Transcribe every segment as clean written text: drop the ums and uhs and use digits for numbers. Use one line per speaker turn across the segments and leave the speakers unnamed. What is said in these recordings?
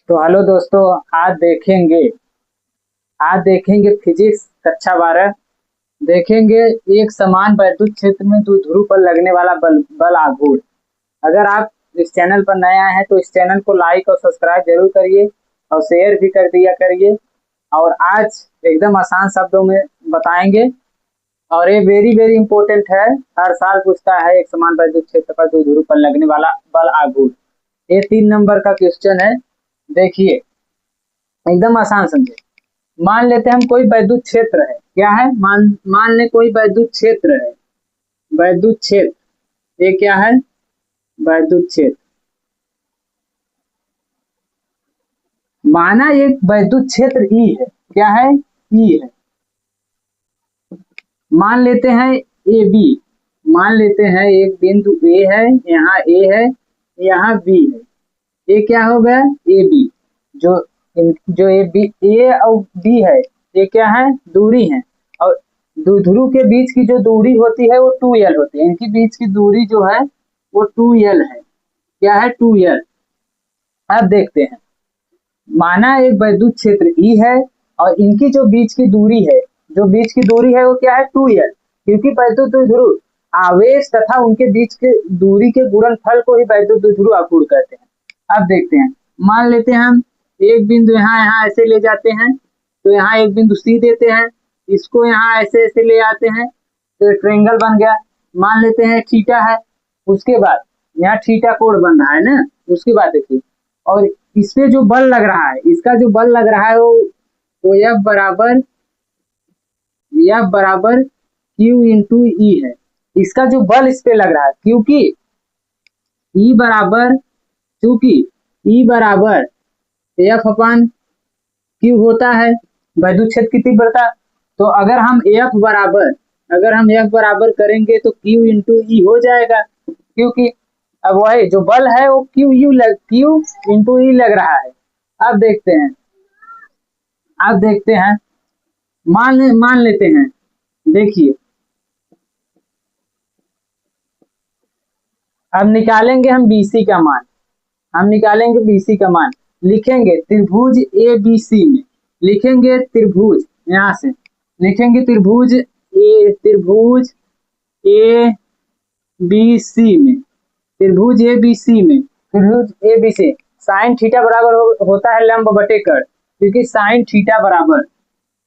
तो हेलो दोस्तों, आज देखेंगे फिजिक्स कक्षा 12। देखेंगे एक समान वैद्युत क्षेत्र में द्विध्रुव पर लगने वाला बल आघूर्ण। अगर आप इस चैनल पर नए आए हैं तो इस चैनल को लाइक और सब्सक्राइब जरूर करिए और शेयर भी कर दिया करिए। और आज एकदम आसान शब्दों में बताएंगे और ये वेरी वेरी इंपॉर्टेंट है। हर साल पूछता है एक समान वैद्युत क्षेत्र पर द्विध्रुव पर लगने वाला बल आघूर्ण। ये 3 नंबर का क्वेश्चन है। देखिए एकदम आसान समझे। मान लेते हैं हम कोई वैद्युत क्षेत्र है। क्या है? मान ले कोई वैद्युत क्षेत्र है। वैद्युत क्षेत्र ये क्या है? वैद्युत क्षेत्र। माना एक वैद्युत क्षेत्र ई है। क्या है? ई है। मान लेते हैं ए बी। मान लेते हैं एक बिंदु ए है, यहाँ ए है, यहाँ बी है। ये क्या हो गया? A B. जो ए और बी है ये क्या है? दूरी है। और द्विध्रुव के बीच की जो दूरी होती है वो 2l होती है। इनके बीच की दूरी जो है वो 2l है। क्या है? 2l। अब देखते हैं, माना एक वैद्युत क्षेत्र ई है और इनकी जो बीच की दूरी है, वो क्या है? 2l। क्योंकि वैद्युत द्विध्रुव आवेश तथा उनके बीच के दूरी के गुणनफल को ही वैद्युत द्विध्रुव आघूर्ण कहते हैं। अब देखते हैं, मान लेते हैं हम एक बिंदु यहाँ ऐसे ले जाते हैं, तो यहाँ एक बिंदु सी देते हैं, इसको यहाँ ऐसे ऐसे ले आते हैं तो ट्रायंगल बन गया। मान लेते हैं थीटा है, उसके बाद यहाँ थीटा कोण बन रहा है ना। उसके बाद देखिए, और इस पे जो बल लग रहा है, इसका जो बल लग रहा है वो F बराबर Q इंटू ई है। इसका जो बल इस पे लग रहा है, क्योंकि E बराबर F अपन Q होता है वैद्युत क्षेत्र की तीव्रता। तो अगर हम F बराबर करेंगे तो Q इंटू ई हो जाएगा। क्योंकि अब वही जो बल है वो Q इंटू ई लग रहा है। अब देखते हैं, मान लेते हैं। देखिए अब निकालेंगे हम BC का मान। लिखेंगे त्रिभुज ABC में, यहाँ से लिखेंगे त्रिभुज ABC में साइन थीटा बराबर होता है लंब बटे कर्ण। क्योंकि साइन थीटा बराबर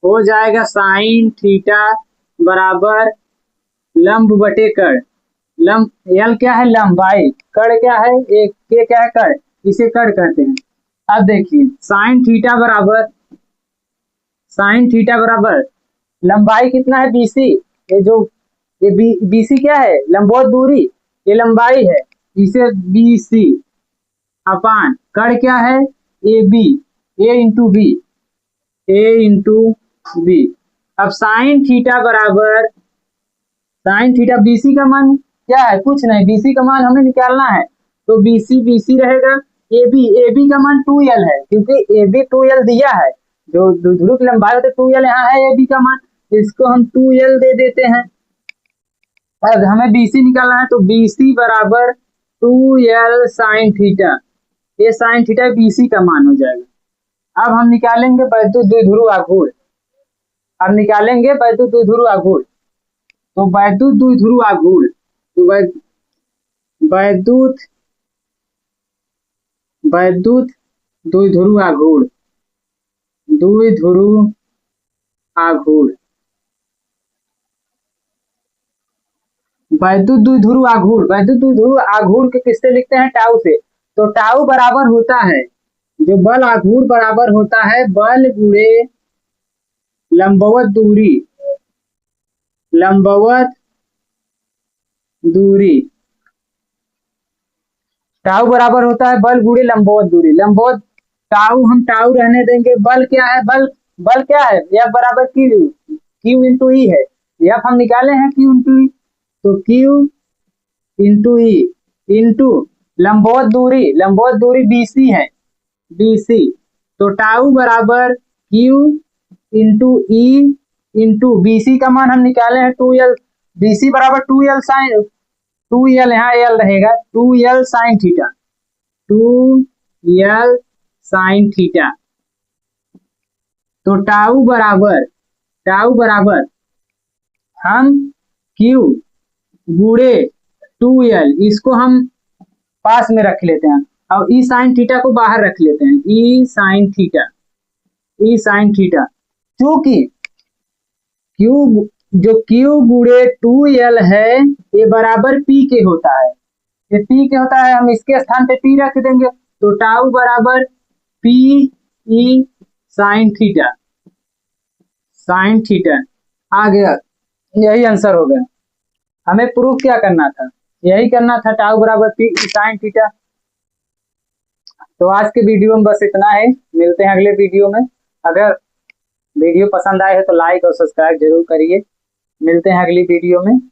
हो जाएगा साइन थीटा बराबर लंब बटे कर्ण। L क्या है? लंबाई। कर्ण क्या है? एक के क्या है? कर्ण। इसे कर्ण कहते हैं। अब देखिए साइन थीटा बराबर लंबाई कितना है? BC। ये BC क्या है? लंबवत दूरी, ये लंबाई है, इसे BC अपान कर्ण क्या है? AB, A into B। अब साइन थीटा BC का मान क्या है? कुछ नहीं, BC का मान हमें निकालना है तो BC रहेगा। AB का मान 2l है, क्योंकि AB 2l दिया है। जो द्विध्रुव की लंबाई होती है 2l, यहाँ है AB का मान, इसको हम 2l दे देते हैं। अब हमें BC निकालना है तो BC बराबर 2l साइन थीटा। ये साइन थीटा BC का मान हो जाएगा। अब हम निकालेंगे वैद्युत द्विध्रुव आघूर्ण। तो वैद्युत द्विध्रुव आघूर्ण के किससे लिखते हैं? टाउ से। तो टाउ बराबर होता है, जो बल आघूर्ण बराबर होता है बल गुणे लंबवत दूरी। टाउ बराबर होता है बल गुणे लंबवत दूरी। हम टाउ रहने देंगे। बल क्या है? बल क्या है? F बराबर Q इंटू ई है। F हम निकाले हैं Q इंटू ई, तो Q इंटू ई इंटू लंबवत दूरी BC है, BC। तो टाउ बराबर Q into E into BC का मान हम निकाले हैं 2l। BC बराबर 2l, यहाँ l रहेगा, 2l sine theta. 2l sine theta. तो टाउ बराबर हम क्यू गुणे 2l, इसको हम पास में रख लेते हैं और ई साइन थीटा को बाहर रख लेते हैं। ई साइन थीटा क्योंकि क्यू गुणे 2l है ये बराबर पी के होता है, ये पी के होता है, हम इसके स्थान पे पी रख देंगे। तो टाउ बराबर पी ई साइन थीटा आ गया, यही आंसर हो गया। हमें प्रूफ क्या करना था, यही करना था, टाउ बराबर पी ई साइन थीटा। तो आज के वीडियो में बस इतना है, मिलते हैं अगले वीडियो में। अगर वीडियो पसंद आए है तो लाइक और सब्सक्राइब जरूर करिए। मिलते हैं अगली वीडियो में।